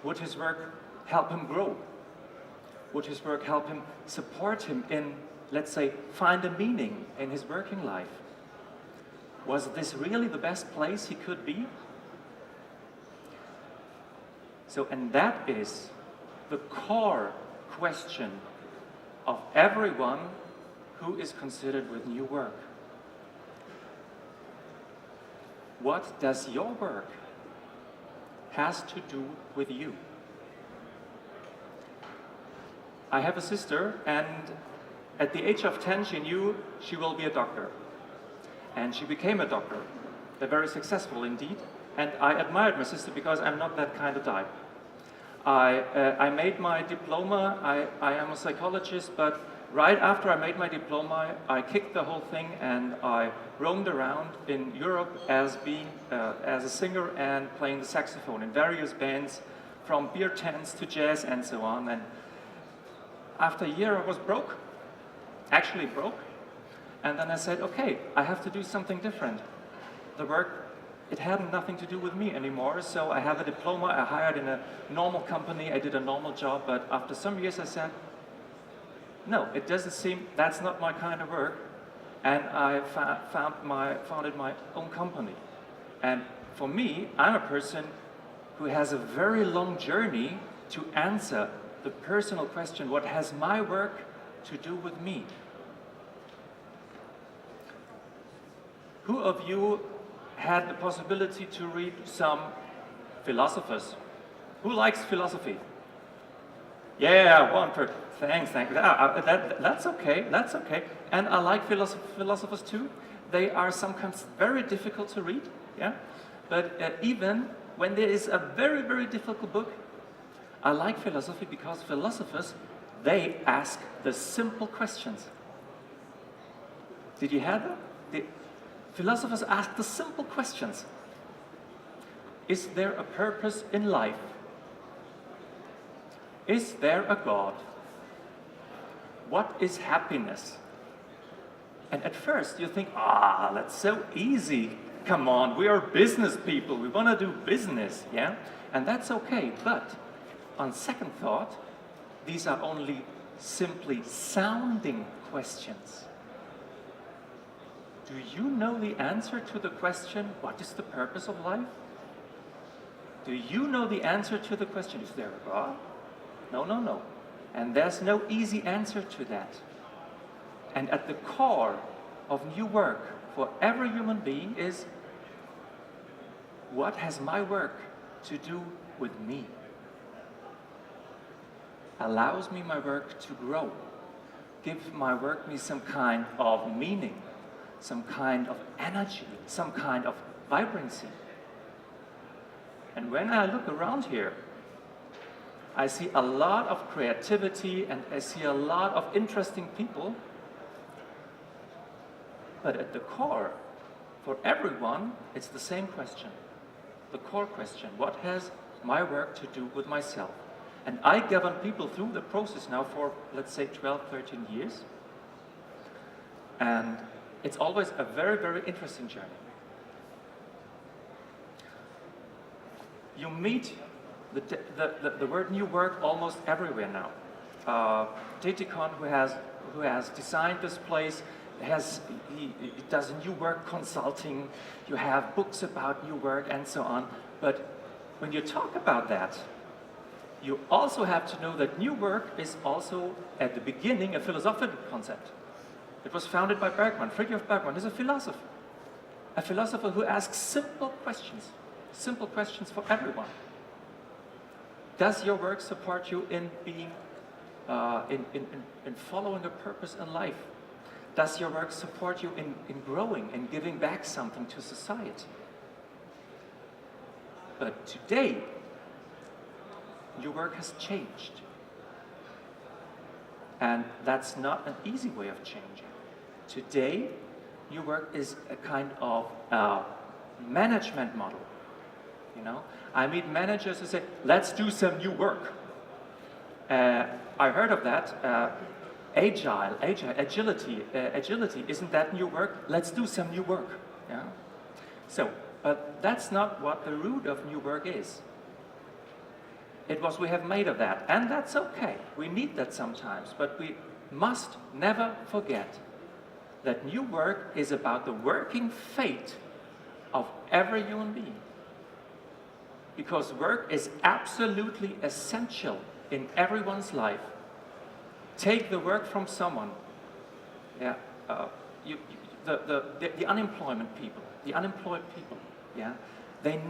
Would his work help him grow? Would his work help him, support him in, let's say, find a meaning in his working life? Was this really the best place he could be? So, and that is the core question of everyone who is considered with new work. What does your work has to do with you? I have a sister, and at the age of 10 she knew she will be a doctor. And she became a doctor. They're very successful indeed. And I admired my sister because I'm not that kind of type. I made my diploma, I am a psychologist, but right after I made my diploma, I kicked the whole thing and I roamed around in Europe as a singer and playing the saxophone in various bands, from beer tents to jazz and so on. And after a year I was broke, actually broke. And then I said, okay, I have to do something different. The work, it had nothing to do with me anymore, so I have a diploma, I hired in a normal company, I did a normal job, but after some years I said, no, it doesn't seem, that's not my kind of work, and I founded my own company. And for me, I'm a person who has a very long journey to answer the personal question, what has my work to do with me? Who of you had the possibility to read some philosophers? Who likes philosophy? Yeah, one person. Thanks. That's okay, that's okay. And I like philosophers too. They are sometimes very difficult to read, yeah? But even when there is a very, very difficult book, I like philosophy because philosophers, they ask the simple questions. Did you have that? Philosophers ask the simple questions. Is there a purpose in life? Is there a God? What is happiness? And at first you think, that's so easy. Come on, we are business people. We want to do business, yeah? And that's okay. But on second thought, these are only simply sounding questions. Do you know the answer to the question, what is the purpose of life? Do you know the answer to the question, is there a God? No, no, no. And there's no easy answer to that. And at the core of new work for every human being is, what has my work to do with me? Allows me my work to grow. Give my work me some kind of meaning, some kind of energy, some kind of vibrancy. And when I look around here, I see a lot of creativity and I see a lot of interesting people. But at the core, for everyone, it's the same question. The core question, what has my work to do with myself? And I govern people through the process now for, let's say, 12, 13 years. And it's always a very, very interesting journey. You meet the word new work almost everywhere now. Detikon, who has designed this place, he does new work consulting. You have books about new work and so on. But when you talk about that, you also have to know that new work is also at the beginning a philosophical concept. It was founded by Bergman. Friedrich Bergman is a philosopher who asks simple questions for everyone. Does your work support you in being, in following a purpose in life? Does your work support you in growing and giving back something to society? But today, your work has changed. And that's not an easy way of changing. Today, new work is a kind of management model. You know, I meet managers who say, let's do some new work. I heard of that. Agility, isn't that new work? Let's do some new work. Yeah? So, but that's not what the root of new work is. It was we have made of that, and that's okay. We need that sometimes, but we must never forget that new work is about the working fate of every human being. Because work is absolutely essential in everyone's life. Take the work from someone. Yeah, the unemployed people. Yeah, they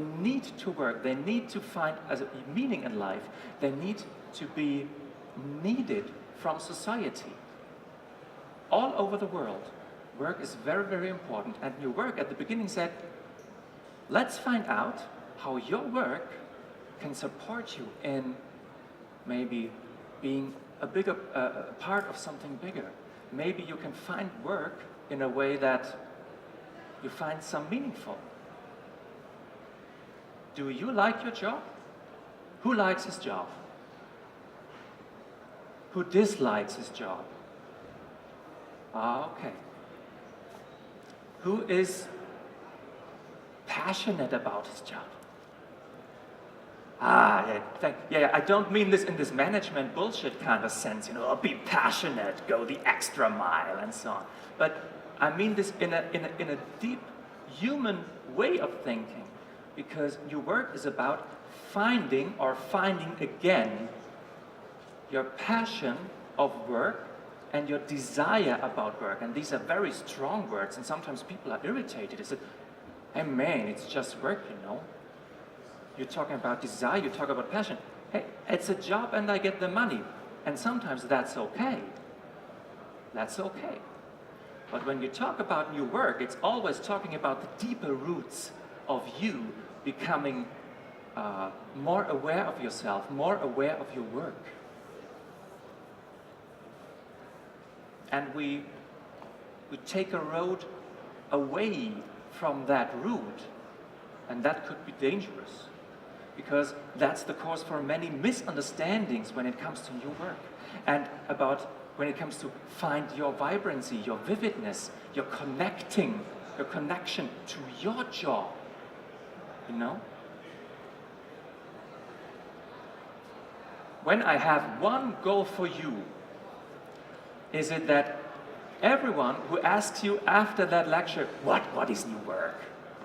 need to work. They need to find a meaning in life. They need to be needed from society. All over the world, work is very, very important. And your work at the beginning said, let's find out how your work can support you in maybe being a bigger part of something bigger. Maybe you can find work in a way that you find some meaningful. Do you like your job? Who likes his job? Who dislikes his job? Okay. Who is passionate about his job? Yeah, I don't mean this in this management bullshit kind of sense, you know, be passionate, go the extra mile and so on. But I mean this in a deep human way of thinking, because your work is about finding again your passion of work and your desire about work. And these are very strong words, and sometimes people are irritated. They say, hey man, it's just work, you know. You're talking about desire, you talk about passion. Hey, it's a job and I get the money. And sometimes that's okay. That's okay. But when you talk about new work, it's always talking about the deeper roots of you becoming more aware of yourself, more aware of your work. And we take a road away from that route, and that could be dangerous, because that's the cause for many misunderstandings when it comes to new work, and about when it comes to find your vibrancy, your vividness, your connection to your job, you know? When I have one goal for you, is it that everyone who asks you after that lecture, what is new work?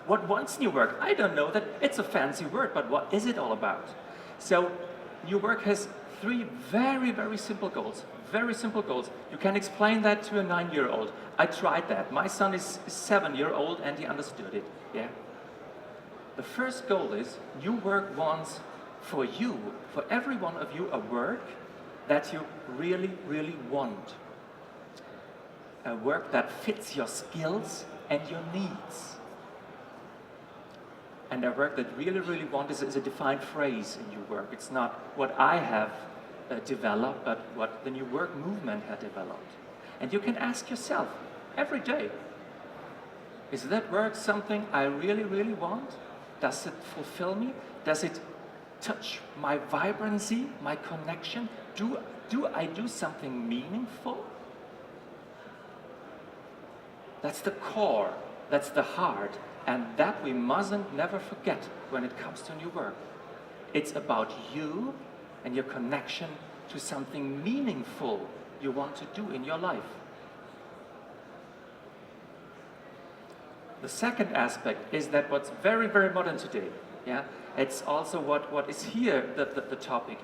What's new work? I don't know that. It's a fancy word, but what is it all about? So new work has 3 very, very simple goals. Very simple goals. You can explain that to a 9-year-old. I tried that. My son is 7-year-old and he understood it. Yeah. The first goal is new work wants for you, for every one of you, a work that you really, really want. A work that fits your skills and your needs. And a work that really, really want is a defined phrase in your work. It's not what I have developed, but what the new work movement had developed. And you can ask yourself every day, is that work something I really, really want? Does it fulfill me? Does it touch my vibrancy, my connection? Do I do something meaningful? That's the core, that's the heart, and that we mustn't never forget when it comes to new work. It's about you and your connection to something meaningful you want to do in your life. The second aspect is that what's very, very modern today, yeah, it's also what is here, the topic.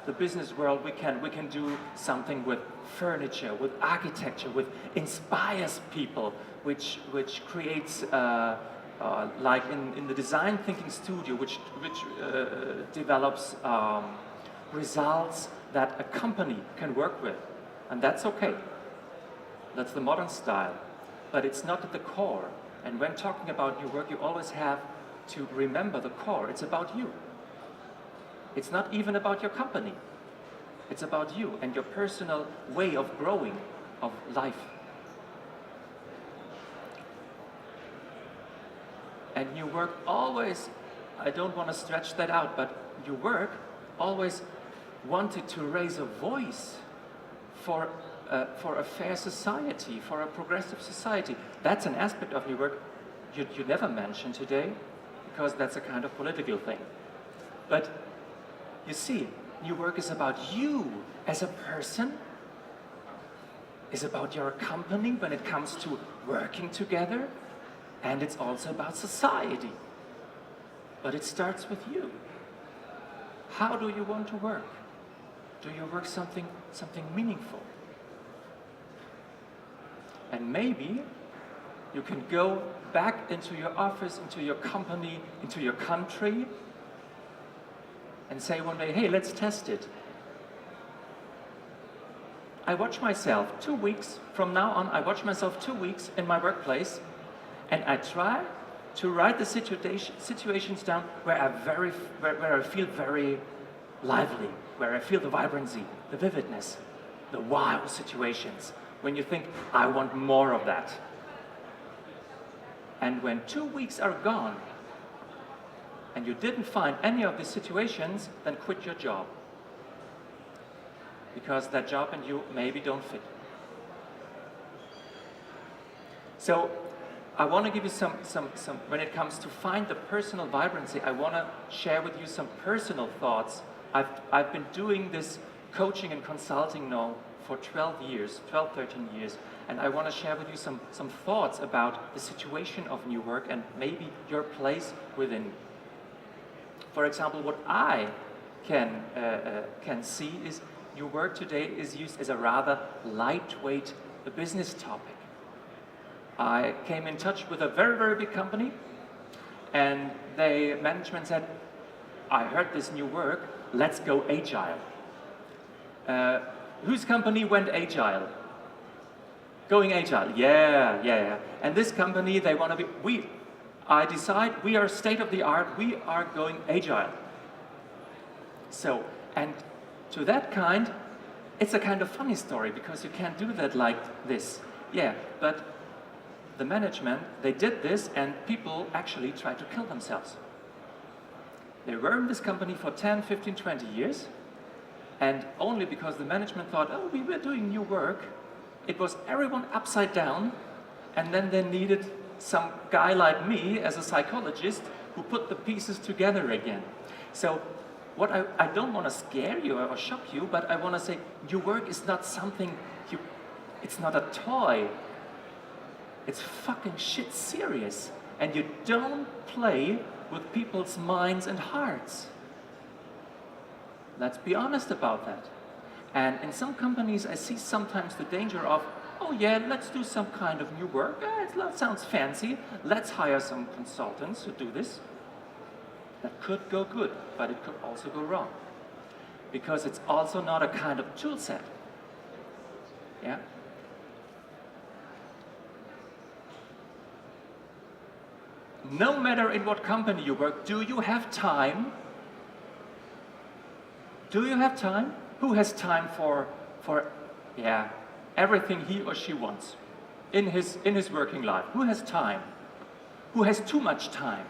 The business world, we can do something with furniture, with architecture, with inspires people, which creates like in the design thinking studio, which develops results that a company can work with, and that's okay. That's the modern style, but it's not at the core. And when talking about new work, you always have to remember the core. It's about you. It's not even about your company. It's about you and your personal way of growing, of life. And new work always, I don't want to stretch that out, but new work always wanted to raise a voice for a fair society, for a progressive society. That's an aspect of new work you never mention today, because that's a kind of political thing. But you see, new work is about you as a person, is about your company when it comes to working together, and it's also about society. But it starts with you. How do you want to work? Do you work something meaningful? And maybe you can go back into your office, into your company, into your country, and say one day, hey, let's test it. I watch myself 2 weeks, from now on, I watch myself 2 weeks in my workplace, and I try to write the situations down where I feel very lively, where I feel the vibrancy, the vividness, the wow situations, when you think, I want more of that. And when 2 weeks are gone, and you didn't find any of these situations, then quit your job. Because that job and you maybe don't fit. So I want to give you some, when it comes to find the personal vibrancy, I want to share with you some personal thoughts. I've been doing this coaching and consulting now for 12 years, 12, 13 years, and I want to share with you some thoughts about the situation of new work and maybe your place within. For example, what I can see is new work today is used as a rather lightweight business topic. I came in touch with a very, very big company, and the management said, I heard this new work, let's go agile. Whose company went agile? Going agile, yeah. And this company, they want to be, I decide we are state of the art, we are going agile. So, and to that kind, it's a kind of funny story because you can't do that like this. Yeah, but the management, they did this and people actually tried to kill themselves. They were in this company for 10, 15, 20 years, and only because the management thought, oh, we were doing new work, it was everyone upside down, and then they needed some guy like me as a psychologist who put the pieces together again. So what I don't want to scare you or shock you, but I want to say new work is not something it's not a toy. It's fucking shit serious. And you don't play with people's minds and hearts. Let's be honest about that. And in some companies I see sometimes the danger of, oh yeah, let's do some kind of new work. It sounds fancy. Let's hire some consultants to do this. That could go good, but it could also go wrong. Because it's also not a kind of tool set. Yeah? No matter in what company you work, do you have time? Do you have time? Who has time for everything he or she wants in his working life? Who has time? Who has too much time?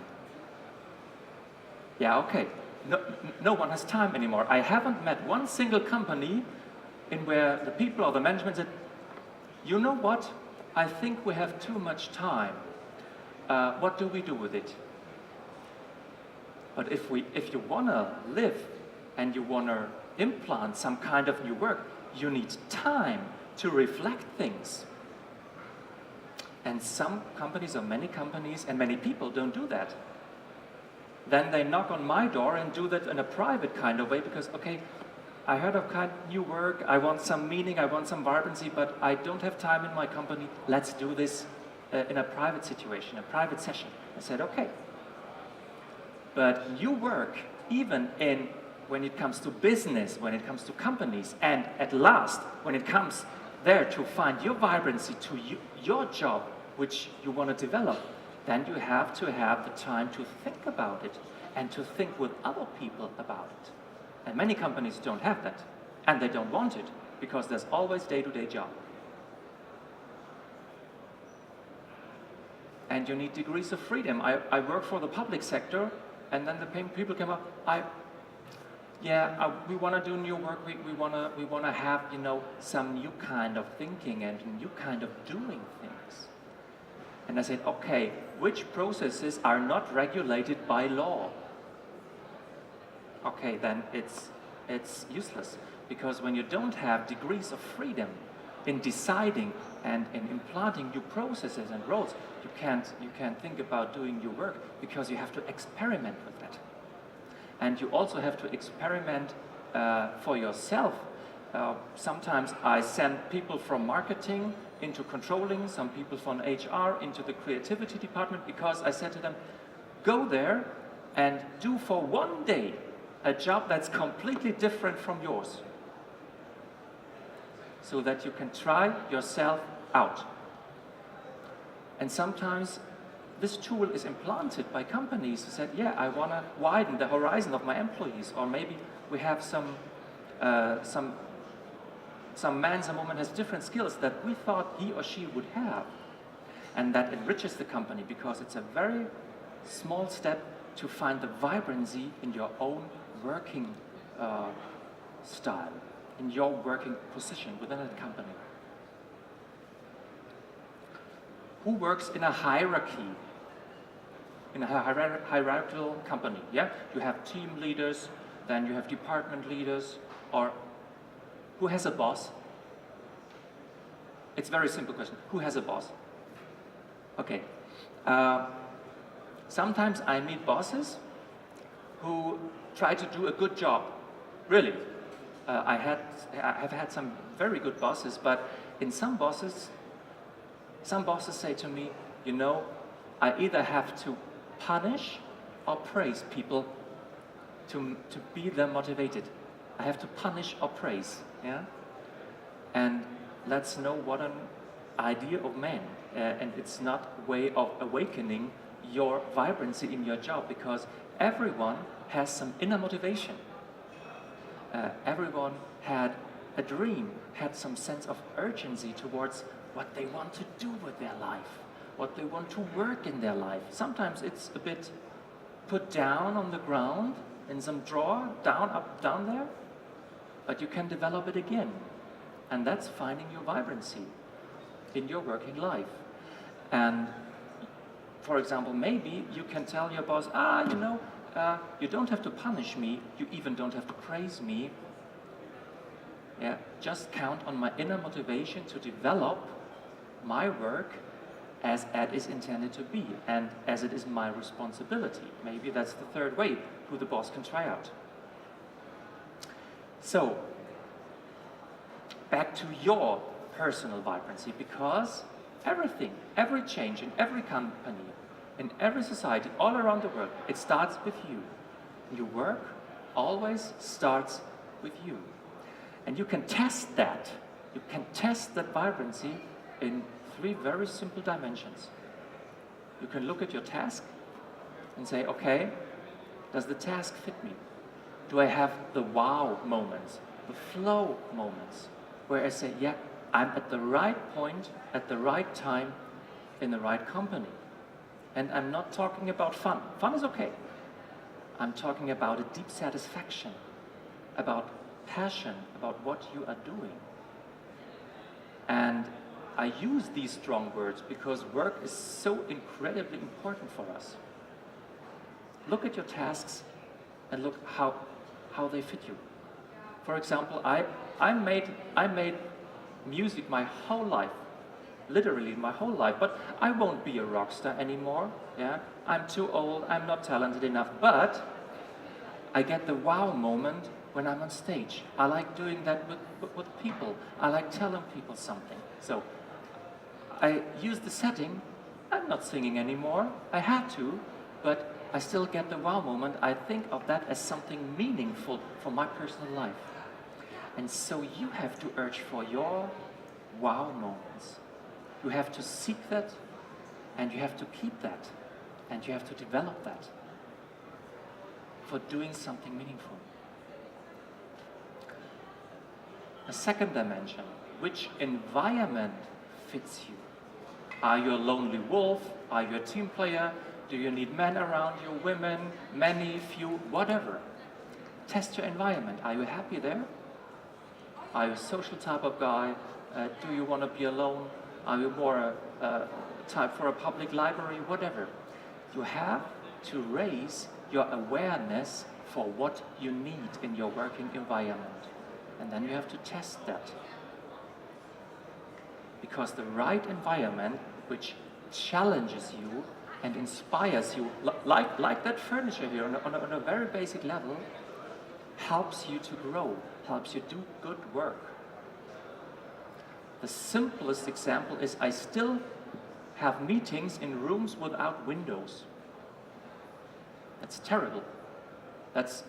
Yeah, okay. No one has time anymore. I haven't met one single company in where the people or the management said, you know what? I think we have too much time. What do we do with it? But if you want to live and you want to implant some kind of new work, you need time to reflect things. And some companies or many companies and many people don't do that. Then they knock on my door and do that in a private kind of way because, okay, I heard of kind of new work, I want some meaning, I want some vibrancy, but I don't have time in my company, let's do this in a private situation, a private session. I said, okay. But new work, even when it comes to business, when it comes to companies, and at last, when it comes there to find your vibrancy to your job, which you want to develop, then you have to have the time to think about it and to think with other people about it. And many companies don't have that, and they don't want it, because there's always day-to-day job. And you need degrees of freedom. I work for the public sector, and then the people come up, we want to do new work, we want to have, some new kind of thinking and new kind of doing things. And I said, okay, which processes are not regulated by law? okay, then it's useless. Because when you don't have degrees of freedom in deciding and in implanting new processes and roles, you can't think about doing your work, because you have to experiment with that. And you also have to experiment for yourself. Sometimes I send people from marketing into controlling, some people from HR into the creativity department, because I said to them, go there and do for one day a job that's completely different from yours, so that you can try yourself out. And sometimes this tool is implanted by companies who said, yeah, I want to widen the horizon of my employees, or maybe we have some man, some woman has different skills that we thought he or she would have. And that enriches the company, because it's a very small step to find the vibrancy in your own working style, in your working position within a company. Who works in a hierarchy, in a hierarchical company? Yeah, you have team leaders, then you have department leaders, or who has a boss? It's a very simple question. Who has a boss? Okay. Sometimes I meet bosses who try to do a good job. Really. I have had some very good bosses, but in some bosses say to me, you know, I either have to punish or praise people to be them motivated. I have to punish or praise, yeah? And let's know what an idea of man. And it's not a way of awakening your vibrancy in your job, because everyone has some inner motivation. Everyone had a dream, had some sense of urgency towards what they want to do with their life, what they want to work in their life. Sometimes it's a bit put down on the ground in some drawer, down, up, down there, but you can develop it again. And that's finding your vibrancy in your working life. And for example, maybe you can tell your boss, you know, you don't have to punish me, you even don't have to praise me. Yeah, just count on my inner motivation to develop my work as it is intended to be, and as it is my responsibility. Maybe that's the third way who the boss can try out. So, back to your personal vibrancy, because everything, every change in every company, in every society, all around the world, it starts with you. Your work always starts with you. And you can test that. You can test that vibrancy in 3 very simple dimensions. You can look at your task and say, okay, does the task fit me? Do I have the wow moments, the flow moments, where I say, yeah, I'm at the right point, at the right time, in the right company. And I'm not talking about fun. Fun is okay. I'm talking about a deep satisfaction, about passion, about what you are doing. And I use these strong words because work is so incredibly important for us. Look at your tasks and look how they fit you. For example, I made music my whole life, literally my whole life, but I won't be a rock star anymore. Yeah, I'm too old, I'm not talented enough, but I get the wow moment when I'm on stage. I like doing that with people. I like telling people something. So I use the setting. I'm not singing anymore. I had to, but I still get the wow moment. I think of that as something meaningful for my personal life. And so you have to urge for your wow moments. You have to seek that, and you have to keep that, and you have to develop that for doing something meaningful. A second dimension, which environment fits you? Are you a lonely wolf? Are you a team player? Do you need men around you, women, many, few, whatever? Test your environment. Are you happy there? Are you a social type of guy? Do you want to be alone? Are you more a type for a public library? Whatever. You have to raise your awareness for what you need in your working environment. And then you have to test that. Because the right environment, which challenges you and inspires you, like that furniture here on a very basic level, helps you to grow, helps you do good work. The simplest example is I still have meetings in rooms without windows. That's terrible. That's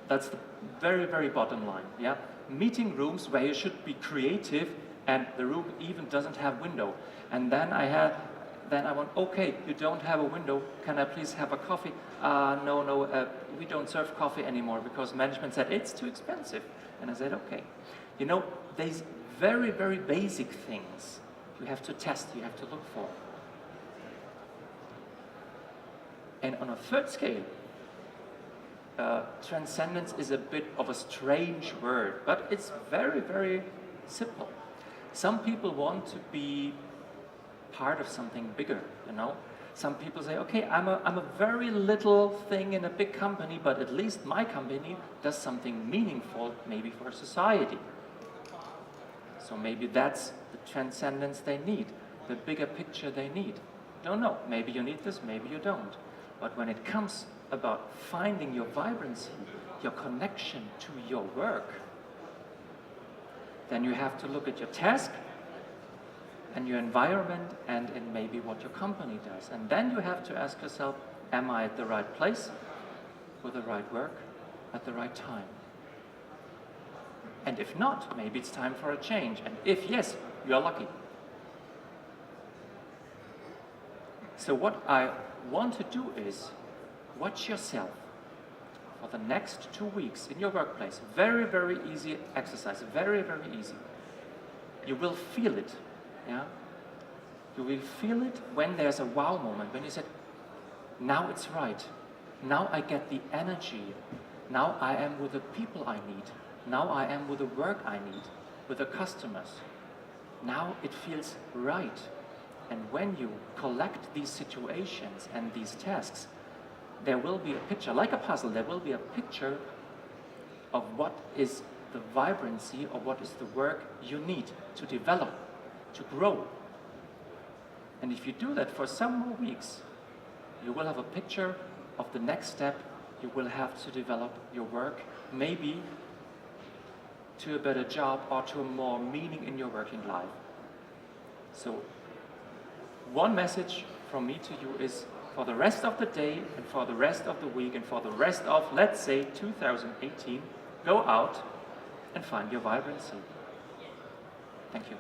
the very, very bottom line. Yeah? Meeting rooms where you should be creative and the room even doesn't have window. And then I want, okay, you don't have a window, can I please have a coffee? No, we don't serve coffee anymore because management said it's too expensive. And I said, okay. You know, these very, very basic things you have to test, you have to look for. And on a third scale, transcendence is a bit of a strange word, but it's very, very simple. Some people want to be part of something bigger, you know? Some people say, okay, I'm a very little thing in a big company, but at least my company does something meaningful, maybe for society. So maybe that's the transcendence they need, the bigger picture they need. Don't know, maybe you need this, maybe you don't. But when it comes about finding your vibrancy, your connection to your work, then you have to look at your task and your environment and in maybe what your company does. And then you have to ask yourself, am I at the right place with the right work at the right time? And if not, maybe it's time for a change. And if yes, you are lucky. So what I want to do is watch yourself for the next 2 weeks in your workplace. Very, very easy exercise, very, very easy. You will feel it, yeah? You will feel it when there's a wow moment, when you said, now it's right. Now I get the energy. Now I am with the people I need. Now I am with the work I need, with the customers. Now it feels right. And when you collect these situations and these tasks, there will be a picture, like a puzzle, there will be a picture of what is the vibrancy or what is the work you need to develop, to grow. And if you do that for some more weeks, you will have a picture of the next step you will have to develop your work, maybe to a better job or to a more meaning in your working life. So, one message from me to you is, for the rest of the day and for the rest of the week and for the rest of, let's say, 2018, go out and find your vibrancy. Thank you.